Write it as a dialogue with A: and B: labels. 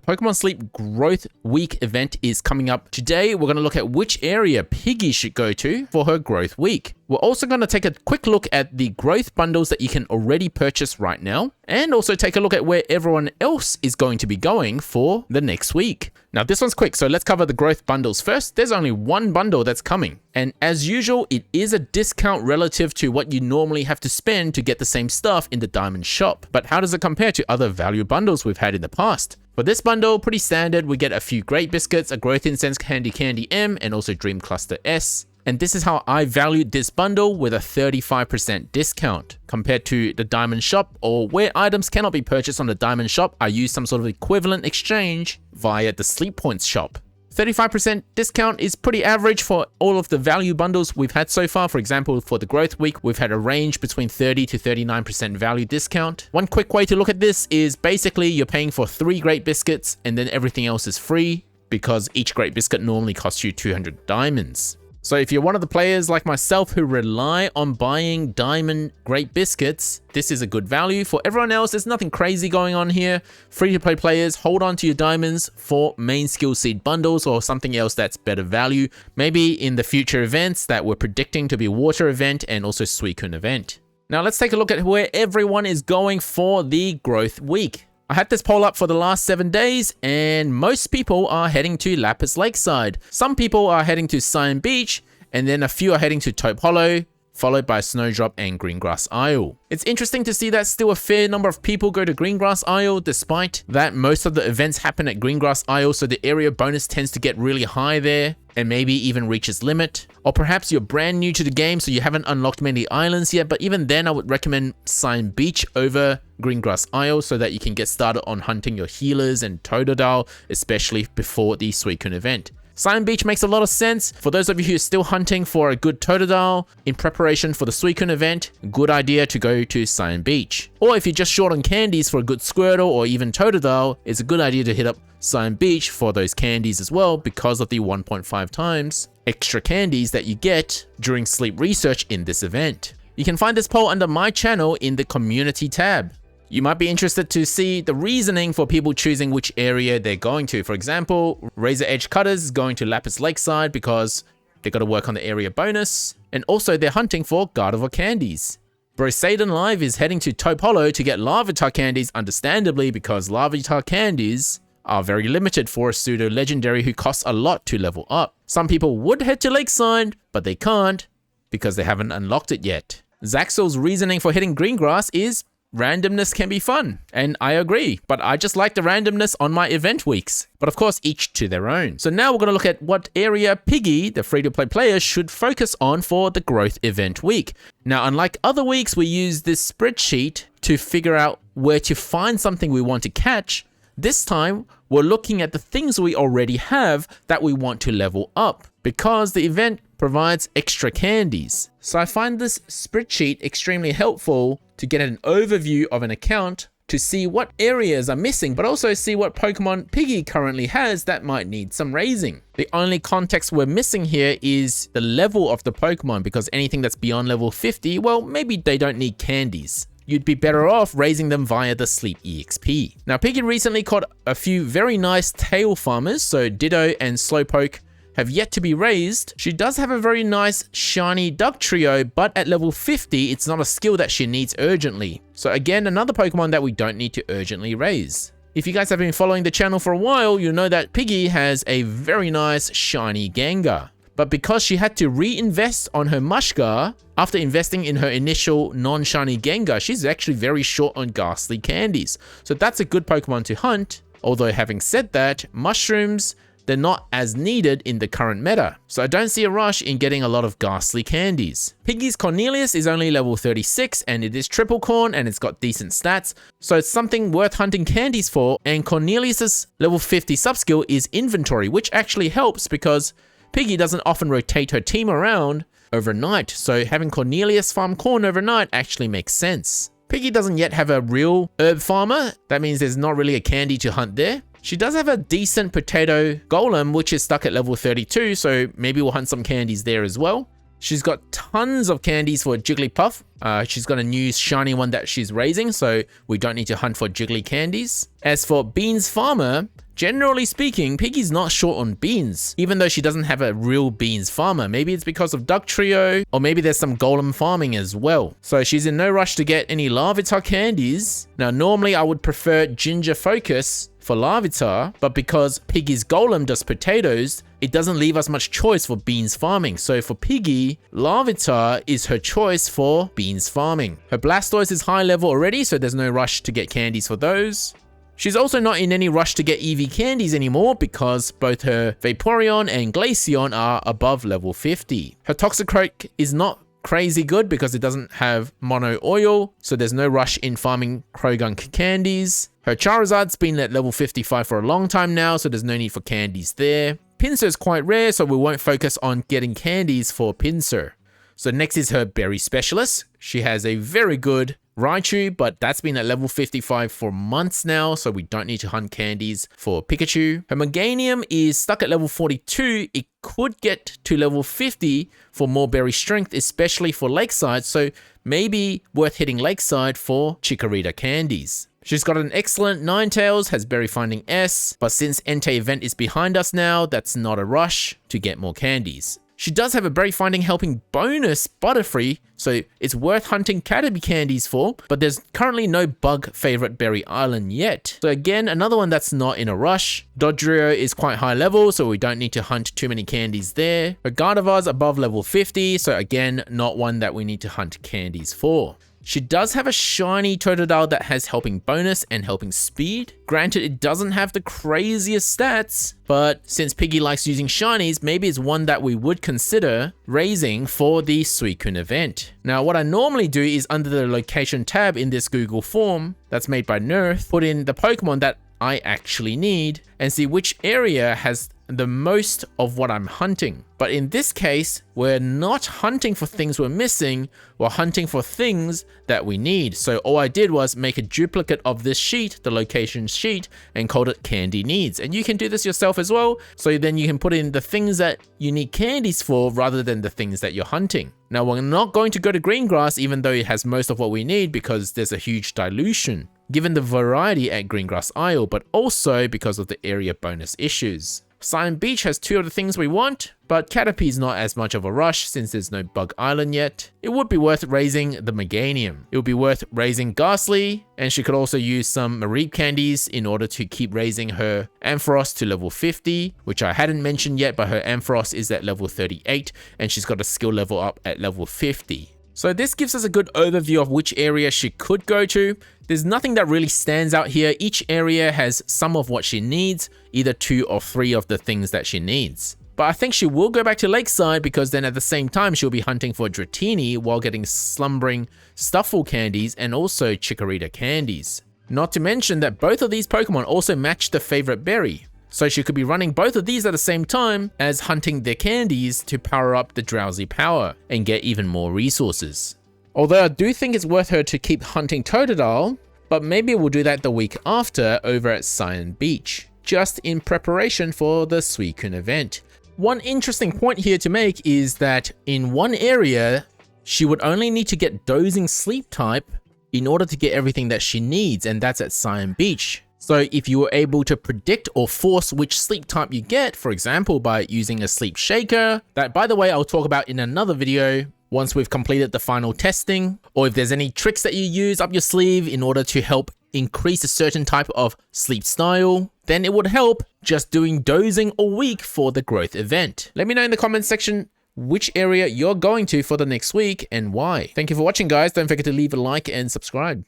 A: Pokemon Sleep Growth Week event is coming up. Today, we're going to look at which area Piggy should go to for her growth week. We're also going to take a quick look at the growth bundles that you can already purchase right now, and also take a look at where everyone else is going to be going for the next week. Now, this one's quick, so let's cover the growth bundles first. There's only one bundle that's coming, and as usual, it is a discount relative to what you normally have to spend to get the same stuff in the Diamond shop. But how does it compare to other value bundles we've had in the past? For this bundle, pretty standard, we get a few Great Biscuits, a Growth Incense Candy M, and also Dream Cluster S. And this is how I valued this bundle with a 35% discount. Compared to the Diamond shop, or where items cannot be purchased on the Diamond shop, I use some sort of equivalent exchange via the Sleep Points shop. 35% discount is pretty average for all of the value bundles we've had so far. For example, for the growth week, we've had a range between 30 to 39% value discount. One quick way to look at this is basically you're paying for 3 Great Biscuits and then everything else is free, because each Great Biscuit normally costs you 200 diamonds. So if you're one of the players like myself who rely on buying Diamond Great Biscuits, this is a good value. For everyone else, there's nothing crazy going on here. Free-to-play players, hold on to your diamonds for main skill seed bundles or something else that's better value. Maybe in the future events that we're predicting to be Water event and also Suicune event. Now let's take a look at where everyone is going for the growth week. I had this poll up for the last 7 days, and most people are heading to Lapis Lakeside. Some people are heading to Cyan Beach, and then a few are heading to Taupe Hollow, followed by Snowdrop and Greengrass Isle. It's interesting to see that still a fair number of people go to Greengrass Isle, despite that most of the events happen at Greengrass Isle, so the area bonus tends to get really high there, and maybe even reach its limit. Or perhaps you're brand new to the game, so you haven't unlocked many islands yet, but even then I would recommend Cyan Beach over Greengrass Isle so that you can get started on hunting your healers and Totodile, especially before the Suicune event. Cyan Beach makes a lot of sense. For those of you who are still hunting for a good Totodile in preparation for the Suicune event, good idea to go to Cyan Beach. Or if you're just short on candies for a good Squirtle or even Totodile, it's a good idea to hit up Cyan Beach for those candies as well, because of the 1.5 times extra candies that you get during sleep research in this event. You can find this poll under my channel in the community tab. You might be interested to see the reasoning for people choosing which area they're going to. For example, Razor Edge Cutters is going to Lapis Lakeside because they got to work on the area bonus, and also they're hunting for Gardevoir candies. Brosaden Live is heading to Taupe Hollow to get Larvitar candies, understandably, because Larvitar candies are very limited for a pseudo legendary who costs a lot to level up. Some people would head to Lakeside, but they can't because they haven't unlocked it yet. Zaxel's reasoning for hitting Greengrass is randomness can be fun, and I agree, but I just like the randomness on my event weeks. But of course, each to their own. So now we're going to look at what area Piggy, the free-to-play player, should focus on for the growth event week. Now, unlike other weeks, we use this spreadsheet to figure out where to find something we want to catch. This time, we're looking at the things we already have that we want to level up, because the event provides extra candies. So I find this spreadsheet extremely helpful to get an overview of an account, to see what areas are missing, but also see what Pokemon Piggy currently has that might need some raising. The only context we're missing here is the level of the Pokemon, because anything that's beyond level 50, well, maybe they don't need candies. You'd be better off raising them via the Sleep EXP. Now, Piggy recently caught a few very nice tail farmers, so Ditto and Slowpoke have yet to be raised. She does have a very nice shiny Dugtrio, but at level 50, it's not a skill that she needs urgently. So again, another Pokemon that we don't need to urgently raise. If you guys have been following the channel for a while, you'll know that Piggy has a very nice shiny Gengar. But because she had to reinvest on her Mushgar after investing in her initial non-shiny Gengar, she's actually very short on ghastly candies. So that's a good Pokemon to hunt. Although having said that, mushrooms, they're not as needed in the current meta. So I don't see a rush in getting a lot of ghastly candies. Piggy's Cornelius is only level 36 and it is triple corn and it's got decent stats. So it's something worth hunting candies for, and Cornelius's level 50 subskill is inventory, which actually helps because Piggy doesn't often rotate her team around overnight, so having Cornelius farm corn overnight actually makes sense. Piggy doesn't yet have a real herb farmer. That means there's not really a candy to hunt there. She does have a decent potato golem, which is stuck at level 32, so maybe we'll hunt some candies there as well. She's got tons of candies for Jigglypuff. She's got a new shiny one that she's raising, so we don't need to hunt for jiggly candies. As for Beans Farmer, generally speaking, Piggy's not short on beans, even though she doesn't have a real beans farmer. Maybe it's because of Duck Trio, or maybe there's some golem farming as well. So she's in no rush to get any Larvitar candies. Now, normally I would prefer Ginger Focus for Larvitar, but because Piggy's golem does potatoes, it doesn't leave us much choice for beans farming. So for Piggy, Larvitar is her choice for beans farming. Her Blastoise is high level already, so there's no rush to get candies for those. She's also not in any rush to get Eevee candies anymore because both her Vaporeon and Glaceon are above level 50. Her Toxicroak is not crazy good because it doesn't have mono oil, so there's no rush in farming Croagunk candies. Her Charizard's been at level 55 for a long time now, so there's no need for candies there. Pinsir is quite rare, so we won't focus on getting candies for Pinsir. So next is her Berry Specialist. She has a very good Raichu, but that's been at level 55 for months now, so we don't need to hunt candies for Pikachu. Her Meganium is stuck at level 42. It could get to level 50 for more berry strength, especially for Lakeside, so maybe worth hitting Lakeside for Chikorita candies. She's got an excellent Ninetales, has Berry Finding S, but since Entei event is behind us now, that's not a rush to get more candies. She does have a Berry Finding Helping bonus Butterfree, so it's worth hunting Caterpie candies for, but there's currently no bug favorite Berry Island yet. So again, another one that's not in a rush. Dodrio is quite high level, so we don't need to hunt too many candies there. Her Gardevoir's above level 50, so again, not one that we need to hunt candies for. She does have a shiny Totodile that has Helping Bonus and Helping Speed. Granted, it doesn't have the craziest stats, but since Piggy likes using shinies, maybe it's one that we would consider raising for the Suicune event. Now, what I normally do is under the location tab in this Google form that's made by Nerf, put in the Pokemon that I actually need and see which area has the most of what I'm hunting. But in this case, we're not hunting for things we're missing, we're hunting for things that we need. So all I did was make a duplicate of this sheet, the location sheet, and called it Candy Needs. And you can do this yourself as well. So then you can put in the things that you need candies for rather than the things that you're hunting. Now, we're not going to go to Greengrass even though it has most of what we need because there's a huge dilution given the variety at Greengrass Isle, but also because of the area bonus issues. Cyan Beach has two of the things we want, but Caterpie is not as much of a rush since there's no Bug Island yet. It would be worth raising the Meganium. It would be worth raising Ghastly, and she could also use some Mareep candies in order to keep raising her Ampharos to level 50, which I hadn't mentioned yet, but her Ampharos is at level 38, and she's got a skill level up at level 50. So this gives us a good overview of which area she could go to. There's nothing that really stands out here. Each area has some of what she needs, either 2 or 3 of the things that she needs. But I think she will go back to Lakeside because then at the same time she'll be hunting for Dratini while getting Slumbering Stuffle candies and also Chikorita candies. Not to mention that both of these Pokemon also match the favorite berry. So she could be running both of these at the same time as hunting their candies to power up the Drowsy power and get even more resources. Although I do think it's worth her to keep hunting Totodile, but maybe we'll do that the week after over at Cyan Beach, just in preparation for the Suicune event. One interesting point here to make is that in one area, she would only need to get Dozing Sleep type in order to get everything that she needs, and that's at Cyan Beach. So if you were able to predict or force which sleep type you get, for example, by using a sleep shaker, that by the way, I'll talk about in another video once we've completed the final testing, or if there's any tricks that you use up your sleeve in order to help increase a certain type of sleep style, then it would help just doing dozing all week for the growth event. Let me know in the comments section which area you're going to for the next week and why. Thank you for watching, guys. Don't forget to leave a like and subscribe.